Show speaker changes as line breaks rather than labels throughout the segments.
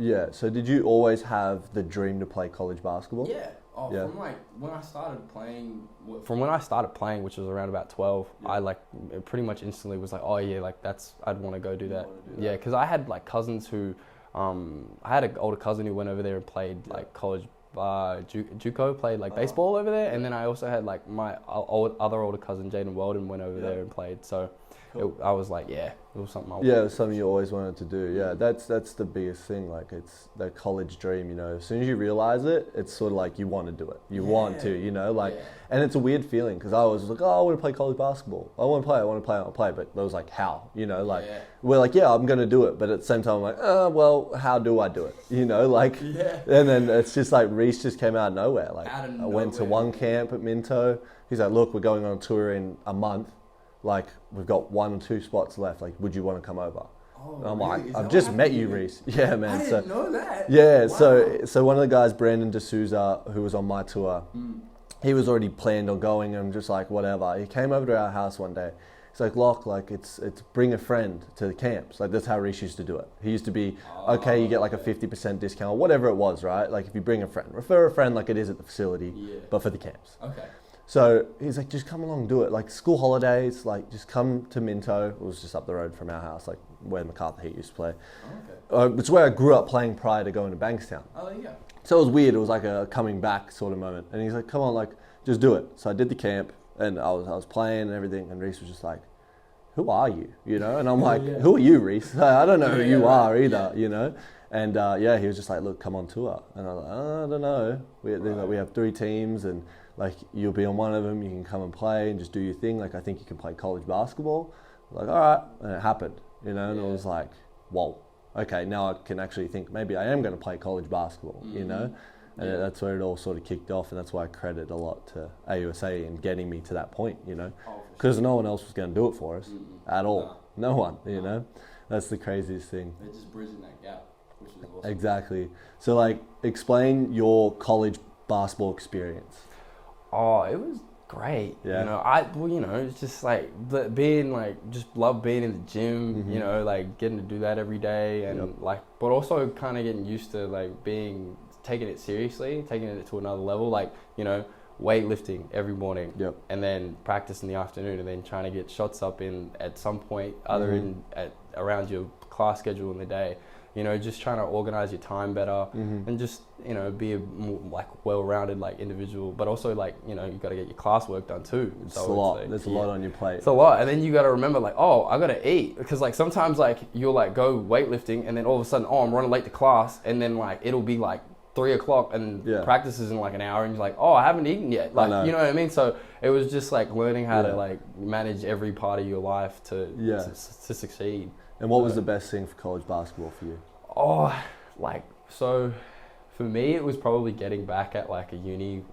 Yeah. So did you always have the dream to play college basketball?
Yeah.
Yeah.
From when I started playing, which was around about 12, I pretty much instantly was like, oh yeah, I'd want to go do that. Yeah, because I had like cousins who, I had an older cousin who went over there and played like college JUCO, played like baseball over there, and then I also had like my other older cousin Jaden Weldon went over there and played. So I was like, yeah, it was something.
It was something you always wanted to do. Yeah, that's the biggest thing. Like it's that college dream. You know, as soon as you realize it, it's sort of like you want to do it. You want to. You know, like, and it's a weird feeling because I was like, oh, I want to play college basketball. I want to play. But it was like, how? You know, like we're like, yeah, I'm gonna do it. But at the same time, I'm like, well, how do I do it? You know, like, and then it's just like Reese just came out of nowhere. Like I went to one camp at Minto. He's like, look, we're going on a tour in a month. Like, we've got 1 or 2 spots left. Like, would you want to come over?
Oh,
and I'm
really?
like, I've just met you, Reese. Yeah, man.
I didn't know that.
Yeah,
wow.
so one of the guys, Brandon D'Souza, who was on my tour, he was already planned on going, and I'm just like, whatever. He came over to our house one day. He's like, Locke, like, it's bring a friend to the camps. Like, that's how Reese used to do it. He used to be, okay, you get like a 50% discount, or whatever it was, right? Like, if you bring a friend, refer a friend like it is at the facility, but for the camps.
Okay.
So he's like, just come along, do it. Like school holidays, like just come to Minto. It was just up the road from our house, like where MacArthur Heat used to play. It's where I grew up playing prior to going to Bankstown.
Oh, yeah.
So it was weird. It was like a coming back sort of moment. And he's like, come on, like just do it. So I did the camp and I was playing and everything. And Reese was just like, who are you? You know? And I'm like, who are you, Reese? I don't know who you are either, you know? And he was just like, look, come on tour. And I was like, I don't know. We have 3 teams and like you'll be on one of them, you can come and play and just do your thing. Like I think you can play college basketball. Like, all right. And it happened, you know, and it was like, whoa, okay, now I can actually think maybe I am going to play college basketball, you know? And that's where it all sort of kicked off, and that's why I credit a lot to AUSA in getting me to that point, you know? Because no one else was going to do it for us at all. No one, you know? That's the craziest thing.
They're just bridging that gap, which is awesome.
Exactly. So like, explain your college basketball experience.
Oh, it was great. Yeah. You know, it's just like being like, just love being in the gym, you know, like getting to do that every day and like, but also kind of getting used to like taking it seriously, taking it to another level, like, you know, weightlifting every morning and then practice in the afternoon and then trying to get shots up at some point around your class schedule in the day. You know, just trying to organize your time better and just, you know, be a more, like well-rounded like individual, but also like, you know, you got to get your classwork done too.
It's a lot. Like, there's a lot on your plate.
It's a lot. And then you got to remember like, oh, I got to eat, because like sometimes like you'll like go weightlifting and then all of a sudden, oh, I'm running late to class, and then like it'll be like 3 o'clock and practice is in like an hour and you're like, oh, I haven't eaten yet. Like, you know what I mean? So it was just like learning how to like manage every part of your life to succeed.
And what was the best thing for college basketball for you?
Oh, like, so for me, it was probably getting back at like a uni.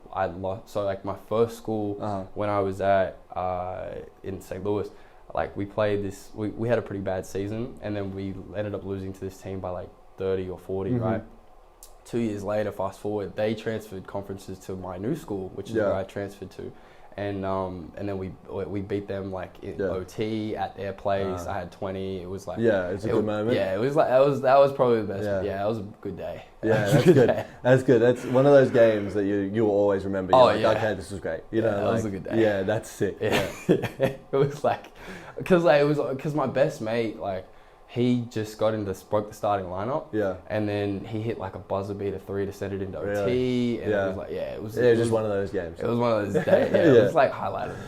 So like my first school when I was at in St. Louis, like we played this, we had a pretty bad season, and then we ended up losing to this team by like 30 or 40, right? 2 years later, fast forward, they transferred conferences to my new school, which is where I transferred to. And then we beat them like in OT at their place. I had 20. It was like
it's a good moment.
Yeah, it was like that was probably the best. Yeah, that was a good day.
Yeah, that's good. That's good. That's one of those games that you will always remember. You're like, okay, this was great. You know,
that was a good day.
Yeah, that's sick.
Yeah. It was like, because my best mate, like, he just broke the starting lineup. Yeah. And then he hit like a buzzer beater 3 to send it into OT. And it was like, it was
just one of those games.
It was one of those days. Yeah. It was like highlighted.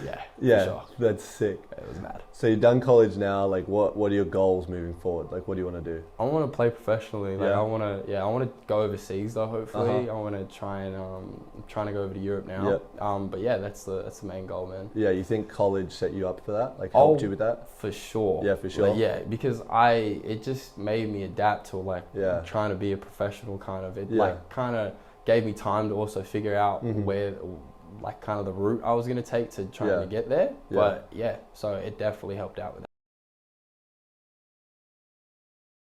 Yeah.
Sure. That's sick.
It was mad.
So you've done college now. Like, what are your goals moving forward? Like, what do you want to do?
I want to play professionally. Like, I want to go overseas though. Hopefully, I want to try and trying to go over to Europe now. But yeah, that's the main goal, man.
Yeah, you think college set you up for that? Like, helped you with that?
For sure.
Yeah, for sure.
Like, because it just made me adapt to like trying to be a professional kind of. It like kind of gave me time to also figure out where, like, kind of the route I was going to take to trying to get there. But so it definitely helped out with that.